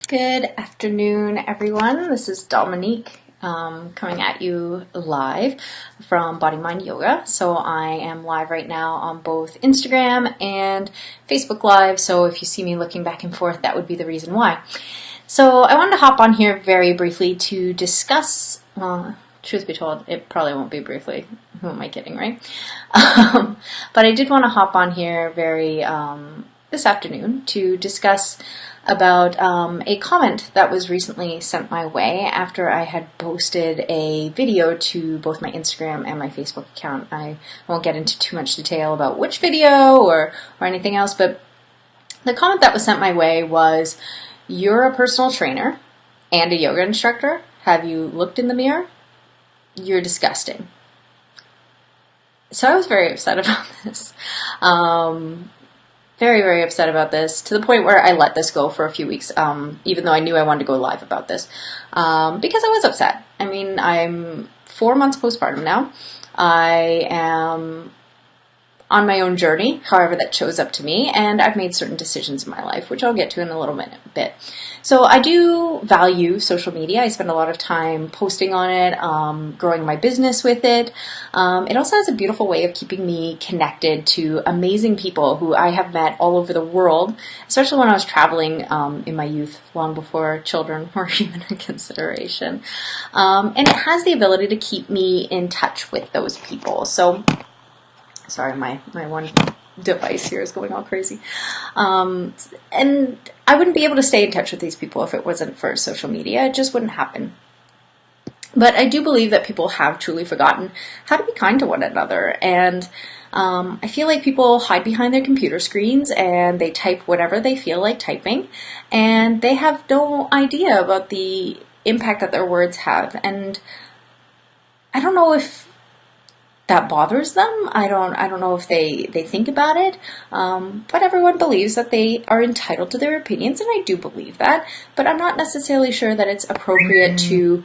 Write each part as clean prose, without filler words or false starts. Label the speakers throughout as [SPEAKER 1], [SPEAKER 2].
[SPEAKER 1] Good afternoon, everyone. This is Dominique coming at you live from Body Mind Yoga. So I am live right now on both Instagram and Facebook Live. So if you see me looking back and forth, that would be the reason why. So I wanted to hop on here very briefly to discuss, truth be told, it probably won't be briefly. Who am I kidding, right? But I did want to hop on here this afternoon to discuss about a comment that was recently sent my way after I had posted a video to both my Instagram and my Facebook account. I won't get into too much detail about which video or anything else, but the comment that was sent my way was, "You're a personal trainer and a yoga instructor. Have you looked in the mirror? You're disgusting." So I was very upset about this. Very, very upset about this, to the point where I let this go for a few weeks, even though I knew I wanted to go live about this, because I was upset. I mean, I'm 4 months postpartum now. I am on my own journey, however that shows up to me, and I've made certain decisions in my life, which I'll get to in a little bit. So I do value social media. I spend a lot of time posting on it, growing my business with it. It also has a beautiful way of keeping me connected to amazing people who I have met all over the world, especially when I was traveling in my youth, long before children were even a consideration. And it has the ability to keep me in touch with those people. So sorry, my one device here is going all crazy. And I wouldn't be able to stay in touch with these people if it wasn't for social media. It just wouldn't happen. But I do believe that people have truly forgotten how to be kind to one another. And I feel like people hide behind their computer screens and they type whatever they feel like typing. And they have no idea about the impact that their words have. And I don't know if that bothers them. I don't know if they think about it, but everyone believes that they are entitled to their opinions, and I do believe that, but I'm not necessarily sure that it's appropriate to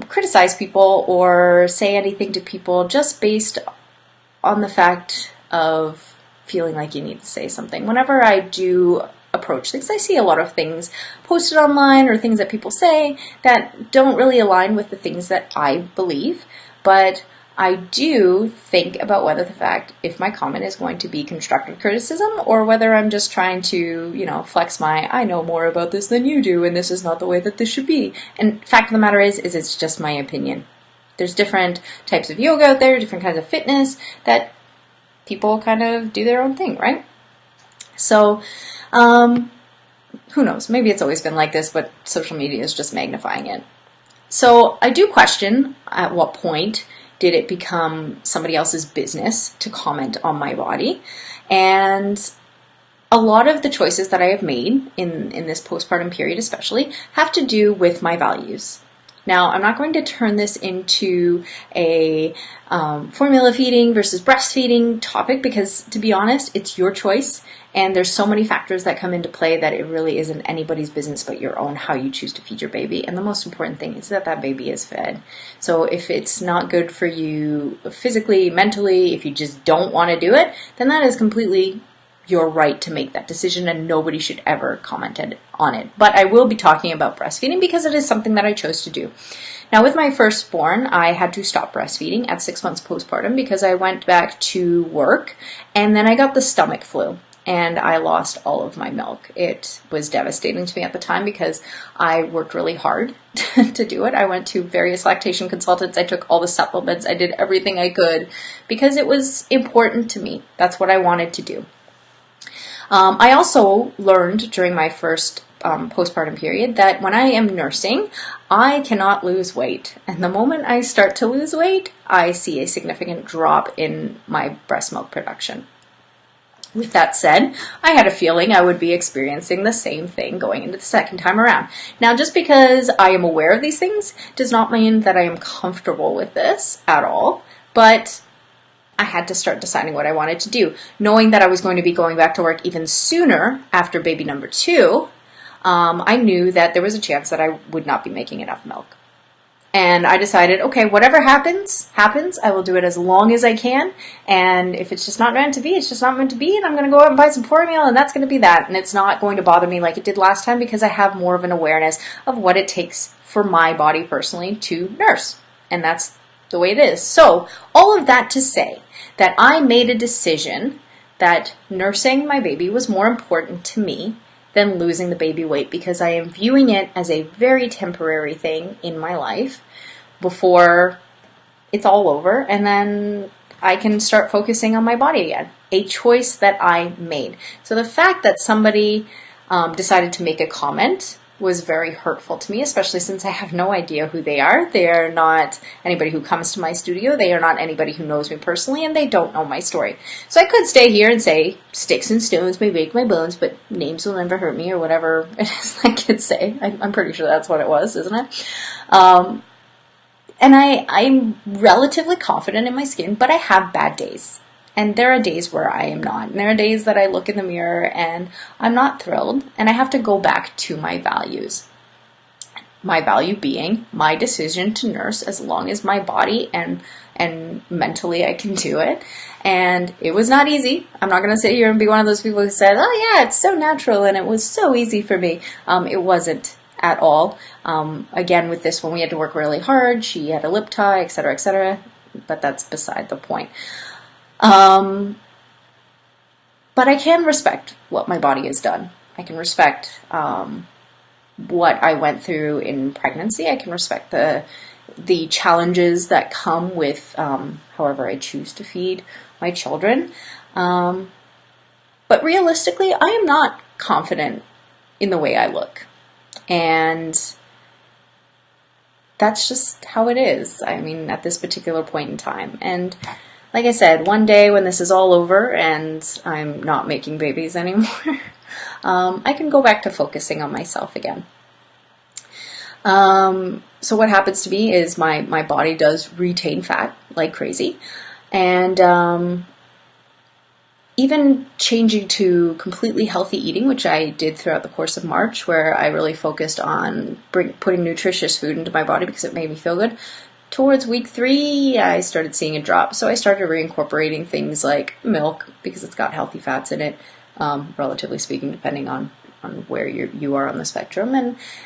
[SPEAKER 1] criticize people or say anything to people just based on the fact of feeling like you need to say something. Whenever I do approach things, I see a lot of things posted online or things that people say that don't really align with the things that I believe, but I do think about whether if my comment is going to be constructive criticism or whether I'm just trying to, flex I know more about this than you do and this is not the way that this should be. And fact of the matter is it's just my opinion. There's different types of yoga out there, different kinds of fitness that people kind of do their own thing, right? So, who knows? Maybe it's always been like this, but social media is just magnifying it. So I do question at what point did it become somebody else's business to comment on my body? And a lot of the choices that I have made in this postpartum period especially have to do with my values. Now, I'm not going to turn this into a formula feeding versus breastfeeding topic because, to be honest, it's your choice. And there's so many factors that come into play that it really isn't anybody's business but your own how you choose to feed your baby. And the most important thing is that baby is fed. So if it's not good for you physically, mentally, if you just don't want to do it, then that is completely your right to make that decision and nobody should ever comment on it. But I will be talking about breastfeeding because it is something that I chose to do. Now, with my firstborn, I had to stop breastfeeding at 6 months postpartum because I went back to work and then I got the stomach flu. And I lost all of my milk. It was devastating to me at the time because I worked really hard to do it. I went to various lactation consultants. I took all the supplements. I did everything I could because it was important to me. That's what I wanted to do. I also learned during my first postpartum period that when I am nursing, I cannot lose weight. And the moment I start to lose weight, I see a significant drop in my breast milk production. With that said, I had a feeling I would be experiencing the same thing going into the second time around. Now, just because I am aware of these things does not mean that I am comfortable with this at all, but I had to start deciding what I wanted to do. Knowing that I was going to be going back to work even sooner after baby number 2, I knew that there was a chance that I would not be making enough milk. And I decided, okay, whatever happens, happens. I will do it as long as I can. And if it's just not meant to be, it's just not meant to be. And I'm going to go out and buy some cornmeal, and that's going to be that. And it's not going to bother me like it did last time, because I have more of an awareness of what it takes for my body personally to nurse. And that's the way it is. So all of that to say that I made a decision that nursing my baby was more important to me than losing the baby weight, because I am viewing it as a very temporary thing in my life before it's all over, and then I can start focusing on my body again. A choice that I made. So the fact that somebody decided to make a comment was very hurtful to me, especially since I have no idea who they are. They are not anybody who comes to my studio. They are not anybody who knows me personally, and they don't know my story. So I could stay here and say, sticks and stones may break my bones, but names will never hurt me, or whatever it is I could say. I'm pretty sure that's what it was, isn't it? And I'm relatively confident in my skin, but I have bad days. And there are days where I am not. And there are days that I look in the mirror and I'm not thrilled. And I have to go back to my values. My value being my decision to nurse as long as my body and mentally I can do it. And it was not easy. I'm not going to sit here and be one of those people who said, oh yeah, it's so natural and it was so easy for me. It wasn't at all. Again, with this one, we had to work really hard. She had a lip tie, etc., etc. But that's beside the point. But I can respect what my body has done. I can respect what I went through in pregnancy. I can respect the challenges that come with however I choose to feed my children. But realistically, I am not confident in the way I look. And that's just how it is. I mean, at this particular point in time. And like I said, one day when this is all over and I'm not making babies anymore, I can go back to focusing on myself again. So what happens to me is my body does retain fat like crazy. And even changing to completely healthy eating, which I did throughout the course of March, where I really focused on putting nutritious food into my body because it made me feel good. Towards week 3, I started seeing a drop. So I started reincorporating things like milk, because it's got healthy fats in it, relatively speaking, depending on where you are on the spectrum,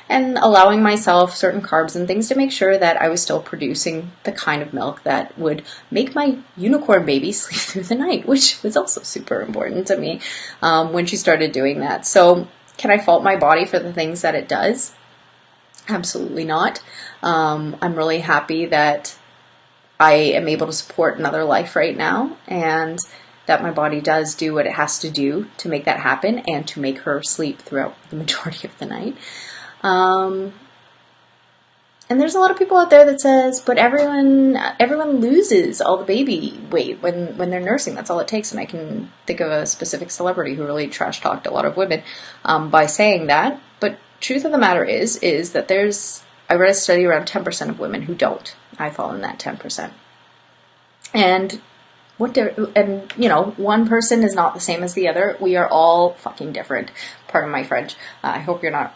[SPEAKER 1] and allowing myself certain carbs and things to make sure that I was still producing the kind of milk that would make my unicorn baby sleep through the night, which was also super important to me when she started doing that. So can I fault my body for the things that it does? Absolutely not. I'm really happy that I am able to support another life right now, and that my body does do what it has to do to make that happen and to make her sleep throughout the majority of the night. And there's a lot of people out there that says, but everyone loses all the baby weight when they're nursing. That's all it takes. And I can think of a specific celebrity who really trash talked a lot of women by saying that. But truth of the matter is that I read a study around 10% of women who don't. I fall in that 10%. And one person is not the same as the other. We are all fucking different. Pardon my French. I hope you're not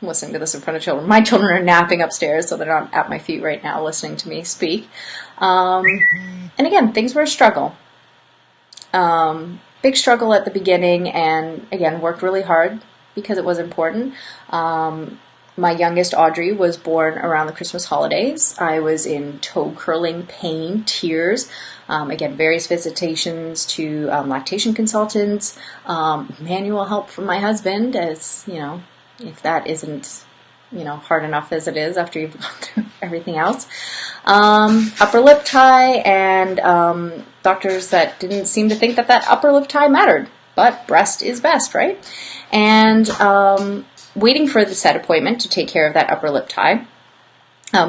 [SPEAKER 1] listening to this in front of children. My children are napping upstairs, so they're not at my feet right now listening to me speak. And again, things were a struggle. Big struggle at the beginning, and again, worked really hard because it was important. My youngest, Audrey, was born around the Christmas holidays. I was in toe curling pain, tears. Again, various visitations to lactation consultants, manual help from my husband, as, if that isn't, hard enough as it is after you've gone through everything else. Upper lip tie, and doctors that didn't seem to think that upper lip tie mattered. But breast is best, right? And waiting for the set appointment to take care of that upper lip tie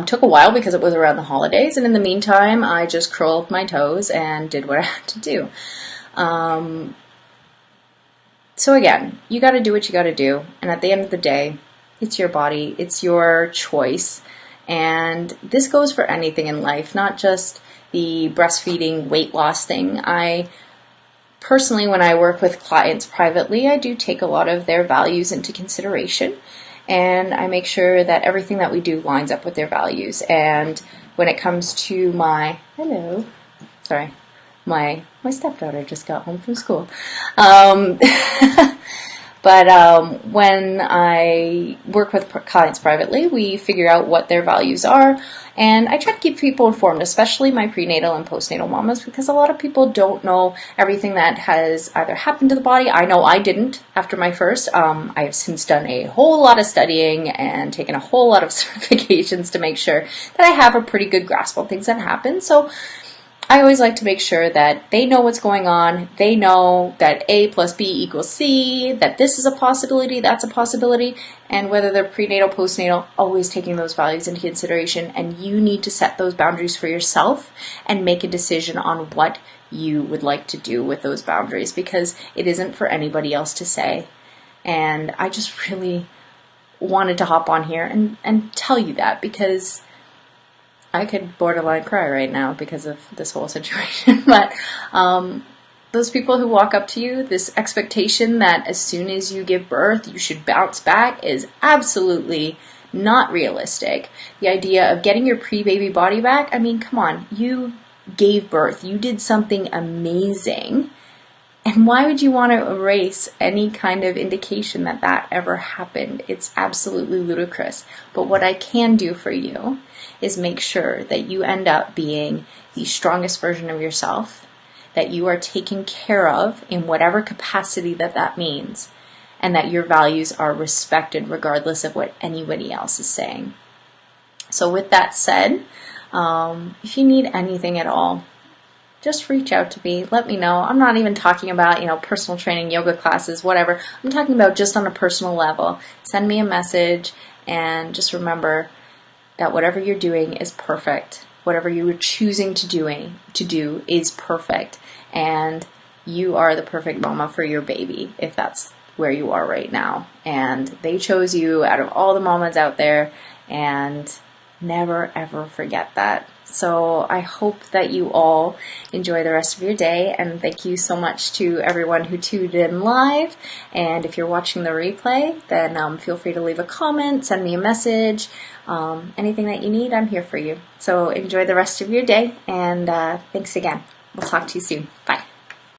[SPEAKER 1] took a while because it was around the holidays, and in the meantime, I just curled my toes and did what I had to do. So again, you got to do what you got to do, and at the end of the day, it's your body, it's your choice, and this goes for anything in life, not just the breastfeeding weight loss thing. Personally, when I work with clients privately, I do take a lot of their values into consideration. and I make sure that everything that we do lines up with their values. And when it comes to my stepdaughter just got home from school. But when I work with clients privately, we figure out what their values are, and I try to keep people informed, especially my prenatal and postnatal mamas, because a lot of people don't know everything that has either happened to the body. I know I didn't after my first. I have since done a whole lot of studying and taken a whole lot of certifications to make sure that I have a pretty good grasp on things that happen. So I always like to make sure that they know what's going on. They know that A plus B equals C, that this is a possibility, that's a possibility, and whether they're prenatal, postnatal, always taking those values into consideration. And you need to set those boundaries for yourself and make a decision on what you would like to do with those boundaries, because it isn't for anybody else to say. And I just really wanted to hop on here and tell you that, because I could borderline cry right now because of this whole situation. But those people who walk up to you, this expectation that as soon as you give birth, you should bounce back, is absolutely not realistic. The idea of getting your pre-baby body back, I mean, come on, you gave birth, you did something amazing. And why would you want to erase any kind of indication that that ever happened? It's absolutely ludicrous. But what I can do for you is make sure that you end up being the strongest version of yourself, that you are taken care of in whatever capacity that that means, and that your values are respected regardless of what anybody else is saying. So with that said, if you need anything at all, just reach out to me. Let me know. I'm not even talking about, personal training, yoga classes, whatever. I'm talking about just on a personal level. Send me a message, and just remember that whatever you're doing is perfect. Whatever you are choosing to do is perfect. And you are the perfect mama for your baby, if that's where you are right now. And they chose you out of all the mamas out there, and never ever forget that. So I hope that you all enjoy the rest of your day, and thank you so much to everyone who tuned in live. And if you're watching the replay, then feel free to leave a comment, send me a message, anything that you need, I'm here for you. So enjoy the rest of your day, and thanks again. We'll talk to you soon. Bye.